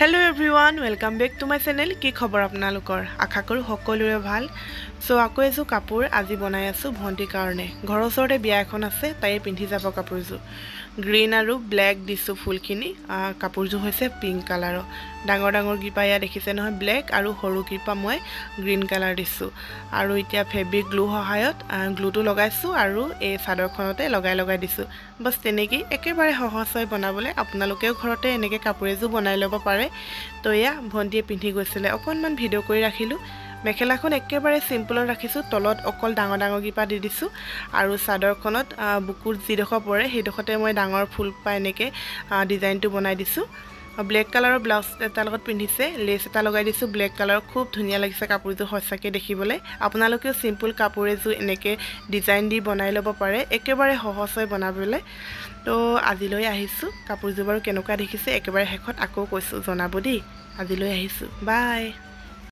Hello everyone, welcome back to my channel. কি খবৰ আপোনালোকৰ? আশা কৰো সকলোৰে ভাল। সো আকৌ এজো কাপোৰ আজি বনাই আছো ভন্টিৰ কাৰণে। ঘৰৰ ওচৰতে বিয়া এখন আছে, তাই পিন্ধি যাব কাপোৰজো। গ্ৰীন আৰু ব্ল্যাক দিছো ফুলখিনি। কাপোৰজো হৈছে পিংক কালাৰৰ। ডাঙৰ ডাঙৰ গিপা ইয়া দেখিছে নহয় ব্ল্যাক আৰু সৰু গিপা মই গ্ৰীন কালাৰ দিছো। আৰু এতিয়া ফেব্ৰিক গ্লু সহায়ত গ্লুটো লগাইছো আৰু এই চাদৰখনতে লগাই দিছো। বস তেনেকি একেবাৰে সহজ হয় বনাবলে। আপোনালোকেও ঘৰতে এনেকে কাপোৰ এজো বনাই ল'ব পাৰে। তো ইয়া ভন্টিয়ে পিন্ধি গৈছিলে অকনমান ভিডিও কৰি ৰাখিলো মেখেলাখন একেবাৰে সিম্পলত ৰাখিছো তলত অকল ডাঙৰ ডাঙৰ গিপা দি দিছো আৰু চাদৰখনত বুকুৰ যিডখ পৰে সেইডখতে মই ডাঙৰ ফুল পা এনেকে ডিজাইনটো বনাই দিছো ব্ল্যাক কালাৰৰ ব্লাউজ এটা লগত পিন্ধিছে লেস এটা লগাই দিছো ব্ল্যাক কালাৰ খুব ধুনিয়া লাগিছে কাপোৰটো হসাকে দেখিবলে আপোনালোকেও সিম্পল কাপোৰ এজো এনেকে ডিজাইন দি বনাই ল'ব পাৰে একেবাৰে সহজ হয় বনাবলে তো আজিলৈ আহিছো কাপোৰজো বাৰু কেনেকুৱা দেখিছে একেবাৰে হেখত আকৌ কৈছো জনাব দি আজিলৈ আহিছো বাই